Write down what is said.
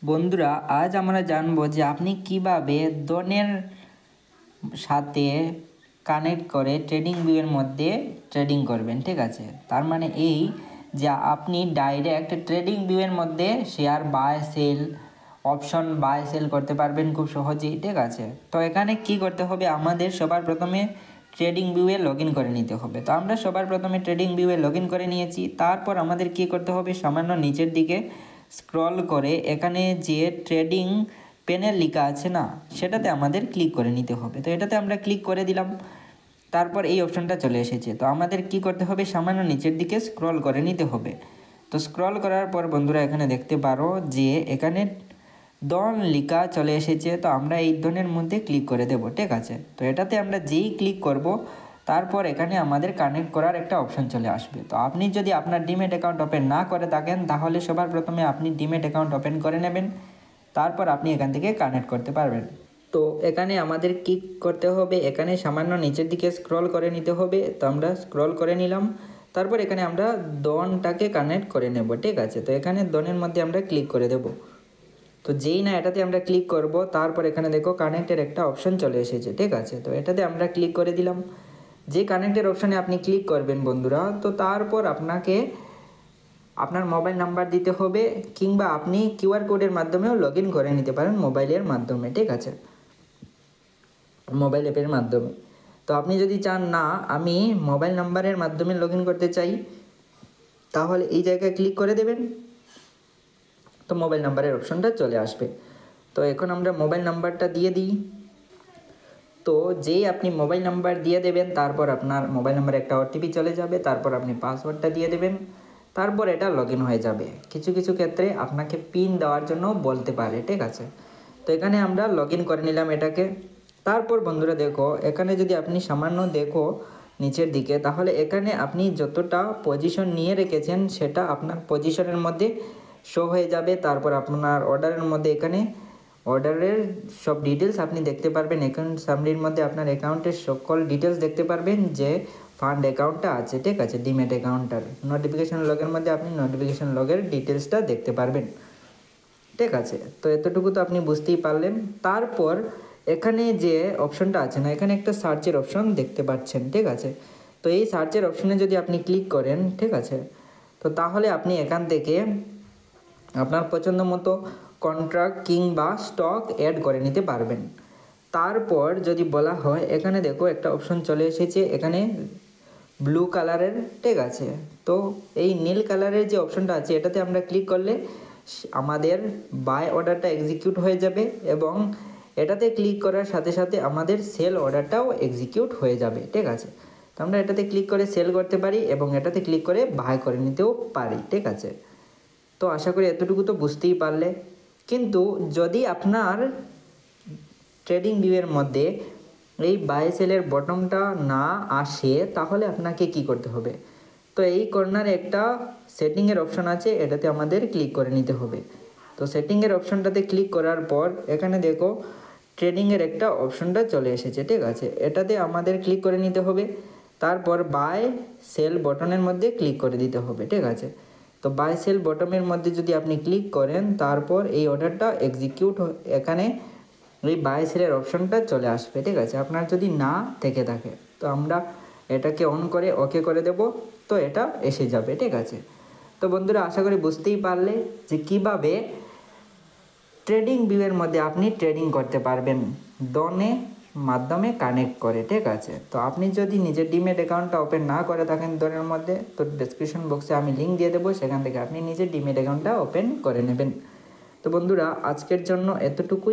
বন্ধুরা, আজ আমরা জানবো যে আপনি কিভাবে ডনের সাথে কানেক্ট করে ট্রেডিং ভিউয়ের মধ্যে ট্রেডিং করবেন। ঠিক আছে, তার মানে এই যে আপনি ডাইরেক্ট ট্রেডিং ভিউয়ের মধ্যে share buy sell option buy sell করতে পারবেন খুব সহজেই। ঠিক আছে, তো এখানে কি করতে হবে, আমাদের সবার প্রথমে ট্রেডিং ভিউয়ে লগ ইন করে নিতে হবে। তো আমরা সবার প্রথমে ট্রেডিং ভিউয়ে লগ ইন করে নিয়েছি। তারপর আমাদের কি করতে হবে, সামান্য নিচের দিকে স্ক্রল করে এখানে যে ট্রেডিং প্যানেল লেখা আছে না, সেটাতে আমাদের ক্লিক করে নিতে হবে। তো এটাতে আমরা ক্লিক করে দিলাম। তারপর এই অপশনটা চলে এসেছে। তো আমাদের কি করতে হবে, সামান্য নিচের দিকে স্ক্রল করে নিতে হবে। তো স্ক্রল করার পর বন্ধুরা এখানে দেখতে পারো যে এখানে ডন লেখা চলে এসেছে। তো আমরা এই ডনের মধ্যে ক্লিক করে দেব। ঠিক আছে, তো এটাতে আমরা যেই ক্লিক করব তারপর এখানে আমাদের কানেক্ট করার একটা অপশন চলে আসবে। তো আপনি যদি আপনার ডিমেট অ্যাকাউন্ট ওপেন না করে থাকেন তাহলে সবার প্রথমে আপনি ডিমেট অ্যাকাউন্ট ওপেন করে নেবেন, তারপর আপনি এখান থেকে কানেক্ট করতে পারবেন। তো এখানে আমাদের কি করতে হবে, এখানে সামান্য নিচের দিকে স্ক্রল করে নিতে হবে। তো আমরা স্ক্রল করে নিলাম। তারপর এখানে আমরা ডনটাকে কানেক্ট করে নেব। ঠিক আছে, তো এখানে ডনের মধ্যে আমরা ক্লিক করে দেব। তো যেই না এটাতে আমরা ক্লিক করব তারপর এখানে দেখো কানেক্টের একটা অপশন চলে এসেছে। ঠিক আছে, তো এটাতে আমরা ক্লিক করে দিলাম। যে কানেক্টের অপশানে আপনি ক্লিক করবেন বন্ধুরা, তো তারপর আপনাকে আপনার মোবাইল নাম্বার দিতে হবে, কিংবা আপনি কিউআর কোডের মাধ্যমেও লগ ইন করে নিতে পারেন মোবাইলের মাধ্যমে। ঠিক আছে, মোবাইল অ্যাপের মাধ্যমে। তো আপনি যদি চান না আমি মোবাইল নাম্বারের মাধ্যমে লগ ইন করতে চাই, তাহলে এই জায়গায় ক্লিক করে দেবেন। তো মোবাইল নাম্বারের অপশনটা চলে আসবে। তো এখন আমরা মোবাইল নাম্বারটা দিয়ে দিই। তো যেই আপনি মোবাইল নাম্বার দিয়ে দেবেন তারপর আপনার মোবাইল নাম্বারে একটা ওটিপি চলে যাবে। তারপর আপনি পাসওয়ার্ডটা দিয়ে দেবেন। তারপর এটা লগ ইন হয়ে যাবে। কিছু কিছু ক্ষেত্রে আপনাকে পিন দেওয়ার জন্য বলতে পারে। ঠিক আছে, তো এখানে আমরা লগ ইন করে নিলাম এটাকে। তারপর বন্ধুরা দেখো, এখানে যদি আপনি সামান্য দেখো নিচের দিকে, তাহলে এখানে আপনি যতটা পজিশন নিয়ে রেখেছেন সেটা আপনার পজিশনের মধ্যে শো হয়ে যাবে। তারপর আপনার অর্ডারের মধ্যে এখানে অর্ডারের সব ডিটেলস আপনি দেখতে পারবেন। অ্যাকাউন্ট সামরির মধ্যে আপনার অ্যাকাউন্টের সকল ডিটেলস দেখতে পারবেন, যে ফান্ড অ্যাকাউন্টটা আছে। ঠিক আছে, ডিমেট অ্যাকাউন্টটার নোটিফিকেশান লগের মধ্যে আপনি নোটিফিকেশান লগের ডিটেলসটা দেখতে পারবেন। ঠিক আছে, তো এতটুকু তো আপনি বুঝতেই পারলেন। তারপর এখানে যে অপশনটা আছে না, এখানে একটা সার্চের অপশন দেখতে পাচ্ছেন। ঠিক আছে, তো এই সার্চের অপশনে যদি আপনি ক্লিক করেন, ঠিক আছে, তো তাহলে আপনি এখান থেকে আপনার পছন্দ মতো কন্ট্রাক্ট কিংবা স্টক অ্যাড করে নিতে পারবেন। তারপর যদি বলা হয়, এখানে দেখো একটা অপশন চলে এসেছে এখানে ব্লু কালারের। ঠিক আছে, তো এই নীল কালারের যে অপশনটা আছে এটাতে আমরা ক্লিক করলে আমাদের বাই অর্ডারটা এক্সিকিউট হয়ে যাবে, এবং এটাতে ক্লিক করার সাথে সাথে আমাদের সেল অর্ডারটাও এক্সিকিউট হয়ে যাবে। ঠিক আছে, তো আমরা এটাতে ক্লিক করে সেল করতে পারি এবং এটাতে ক্লিক করে বাই করে নিতেও পারি। ঠিক আছে, তো আশা করি এতটুকু তো বুঝতেই পারলে। কিন্তু যদি আপনার ট্রেডিং ভিউয়ের মধ্যে এই বাই সেলের বটনটা না আসে তাহলে আপনাকে কি করতে হবে, তো এই কর্নারে একটা সেটিংয়ের অপশন আছে, এটাতে আমাদের ক্লিক করে নিতে হবে। তো সেটিংয়ের অপশনটাতে ক্লিক করার পর এখানে দেখো ট্রেডিংয়ের একটা অপশনটা চলে এসেছে। ঠিক আছে, এটাতে আমাদের ক্লিক করে নিতে হবে। তারপর বাই সেল বটনের মধ্যে ক্লিক করে দিতে হবে। ঠিক আছে, তো বাই সেল বটনের মধ্যে যদি আপনি ক্লিক করেন তারপর এই অর্ডারটা এক্সিকিউট এখানে এই বাই সেলের অপশনটা চলে আসবে। ঠিক আছে, আপনার যদি না থেকে থাকে তো আমরা এটাকে অন করে ওকে করে দেব, তো এটা এসে যাবে। ঠিক আছে, তো বন্ধুরা আশা করি বুঝতেই পারলে যে কীভাবে ট্রেডিং ভিউয়ের মধ্যে আপনি ট্রেডিং করতে পারবেন ডনে মাধ্যমে কানেক্ট করে। ঠিক আছে, তো আপনি যদি নিজের ডিমেট অ্যাকাউন্টটা ওপেন না করে থাকেন ডনের মধ্যে, তো ডেসক্রিপশন বক্সে আমি লিঙ্ক দিয়ে দেবো, সেখান থেকে আপনি নিজের ডিমেট অ্যাকাউন্টটা ওপেন করে নেবেন। তো বন্ধুরা আজকের জন্য এতটুকুই।